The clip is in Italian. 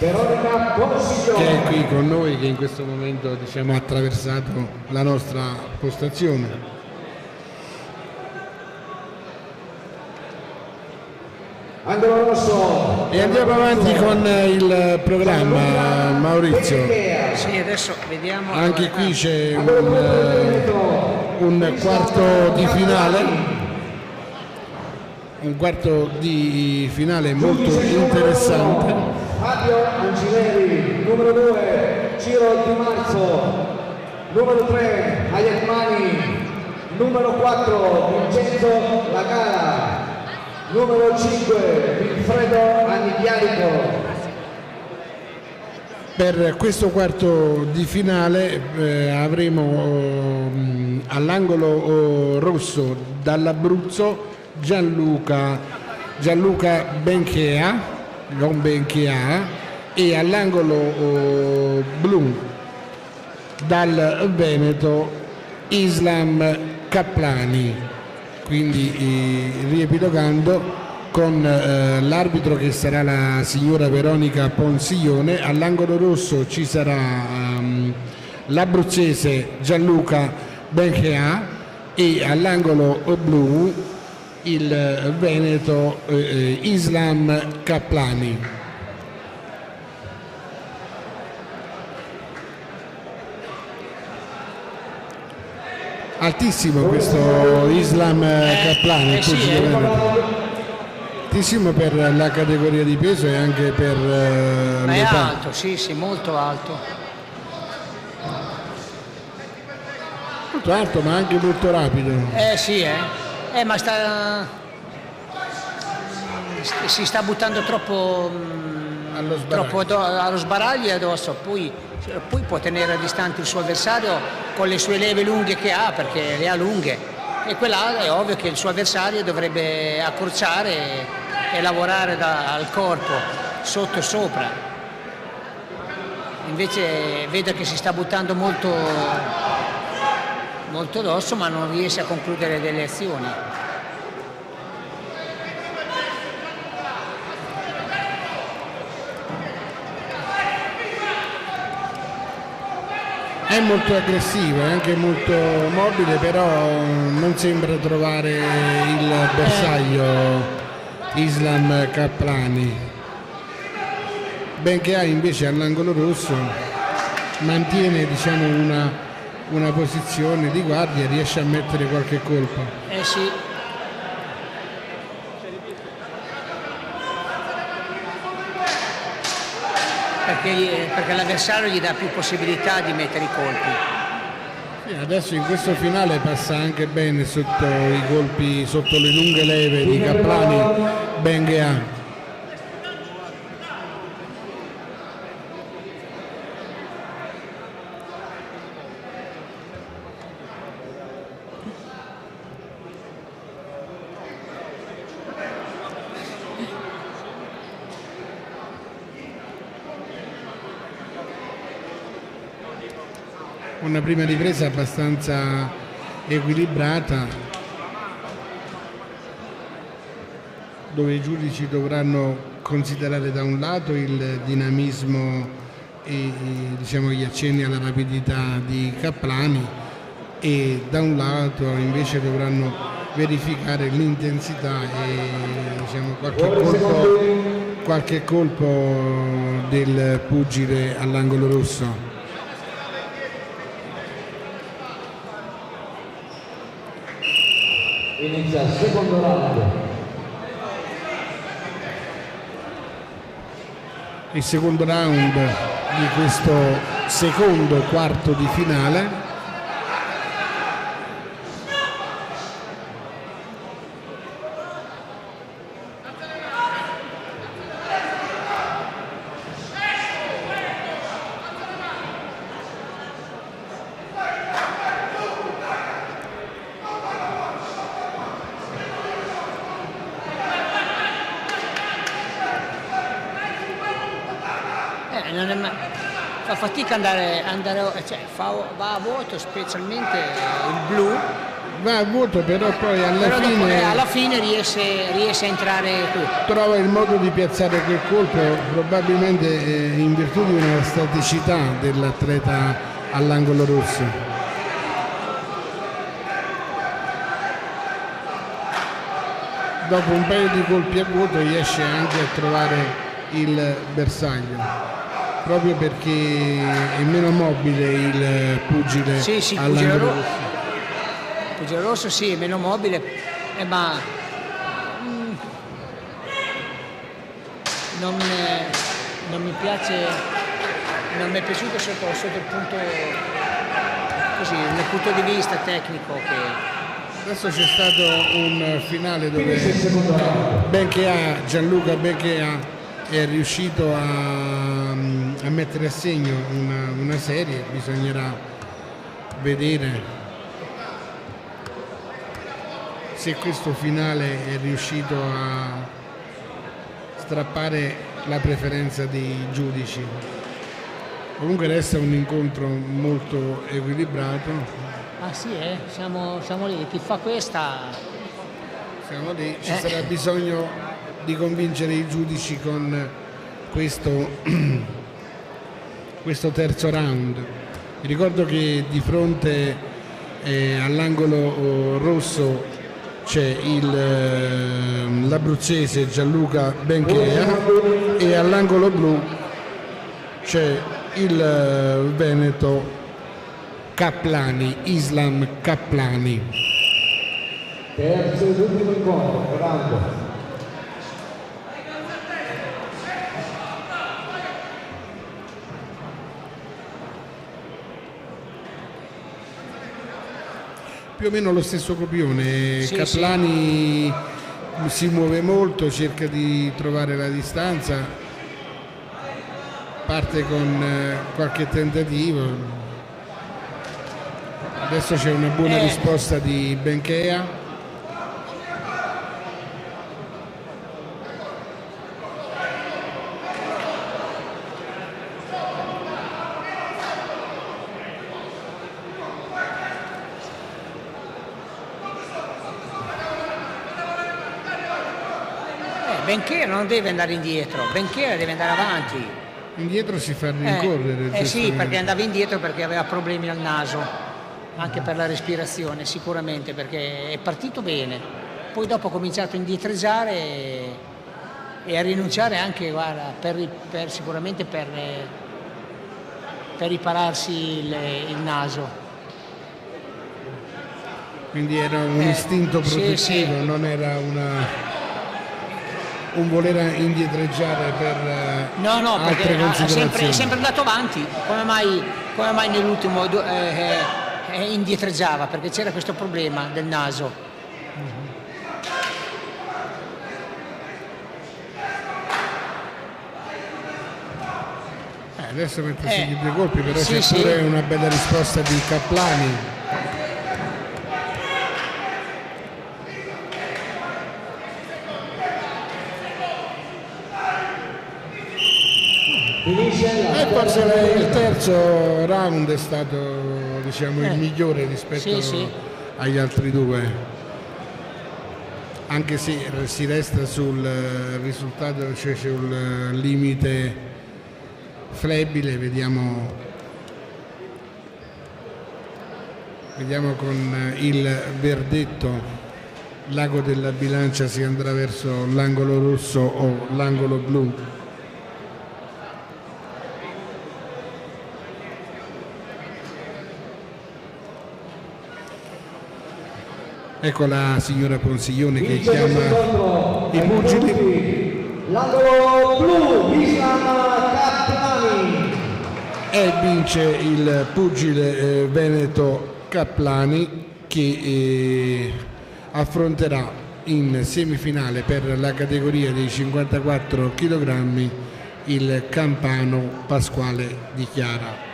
Veronica Bonsiglione, che è qui con noi, che in questo momento diciamo, ha attraversato la nostra postazione. Angelo Rosso. E andiamo avanti con il programma, Maurizio. Sì, adesso vediamo. Anche qui c'è un quarto di finale. Un quarto di finale molto interessante. Fabio Angileri, numero 2, Ciro Di Marzo, numero 3, Ayatmani, numero 4, Vincenzo Lagara, numero 5, Wilfredo Anigliarico. Per questo quarto di finale avremo all'angolo rosso dall'Abruzzo Gianluca Benchea e all'angolo blu dal Veneto Islam Caplani. Quindi riepilogando, con l'arbitro che sarà la signora Veronica Bonsiglione, all'angolo rosso ci sarà l'abruzzese Gianluca Benchea e all'angolo blu il veneto Islam Caplani. Altissimo questo Islam Caplani, altissimo per la categoria di peso e anche per ma è l'età. alto, sì, molto alto. Molto alto ma anche molto rapido. Sì, ma si sta buttando troppo allo sbaraglio e addosso, poi può tenere distante il suo avversario con le sue leve lunghe che ha, perché le ha lunghe, e quella è ovvio che il suo avversario dovrebbe accorciare e lavorare al corpo, sotto e sopra. Invece vedo che si sta buttando molto addosso, ma non riesce a concludere delle azioni. È molto aggressivo, è anche molto mobile, però non sembra trovare il bersaglio Islam Caplani. Benchea invece all'angolo rosso mantiene diciamo una posizione di guardia, riesce a mettere qualche colpo. Sì. Perché l'avversario gli dà più possibilità di mettere i colpi. Adesso in questo finale passa anche bene sotto i colpi, sotto le lunghe leve di Caplani Benchea. Una prima ripresa abbastanza equilibrata, dove i giudici dovranno considerare da un lato il dinamismo e diciamo, gli accenni alla rapidità di Caplani e da un lato invece dovranno verificare l'intensità e diciamo, qualche colpo del pugile all'angolo rosso. Inizia il secondo round. Il secondo round di questo secondo quarto di finale. Fa fatica andare cioè va a vuoto, specialmente il blu va a vuoto, però poi alla fine riesce a entrare qui. Trova il modo di piazzare quel colpo, probabilmente in virtù di una staticità dell'atleta all'angolo rosso. Dopo un paio di colpi a vuoto riesce anche a trovare il bersaglio, proprio perché è meno mobile il pugile all'angolo rosso. Il pugile rosso sì, è meno mobile, ma non mi piace, non mi è piaciuto sotto il punto, così, dal punto di vista tecnico. Adesso c'è stato un finale dove Gianluca Benchea è riuscito a mettere a segno una serie. Bisognerà vedere se questo finale è riuscito a strappare la preferenza dei giudici. Comunque resta un incontro molto equilibrato. Ah sì, siamo lì, chi fa questa... Siamo lì, ci sarà bisogno di convincere i giudici con questo terzo round. Vi ricordo che di fronte all'angolo rosso c'è l'abruzzese Gianluca Benchea e all'angolo blu c'è il veneto Kaplani, Islam Kaplani. Terzo ed ultimo incontro, round. Più o meno lo stesso copione. Sì, Kaplani si muove molto, cerca di trovare la distanza, parte con qualche tentativo. Adesso c'è una buona risposta di Benchea. Benchea non deve andare indietro, Benchea deve andare avanti. Indietro si fa rincorrere. Sì, perché andava indietro perché aveva problemi al naso. Anche per la respirazione sicuramente, perché è partito bene, poi dopo ha cominciato a indietreggiare e a rinunciare anche, guarda, sicuramente per ripararsi il naso. Quindi era un istinto protettivo, sì. Non era un voler indietreggiare per altre considerazioni. È sempre andato avanti. Come mai nell'ultimo indietreggiava? Perché c'era questo problema del naso. Adesso mentre segui due colpi, però c'è pure una bella risposta di Kaplani. E forse il terzo round è stato, diciamo, il migliore rispetto agli altri due, anche se si resta sul risultato, cioè sul limite flebile. Vediamo con il verdetto l'ago della bilancia si andrà verso l'angolo rosso o l'angolo blu. Ecco la signora Ponsiglione che chiama i pugili. L'angolo blu, Islam Kaplani. E vince il pugile veneto Kaplani, che affronterà in semifinale per la categoria dei 54 kg il campano Pasquale Di Chiara.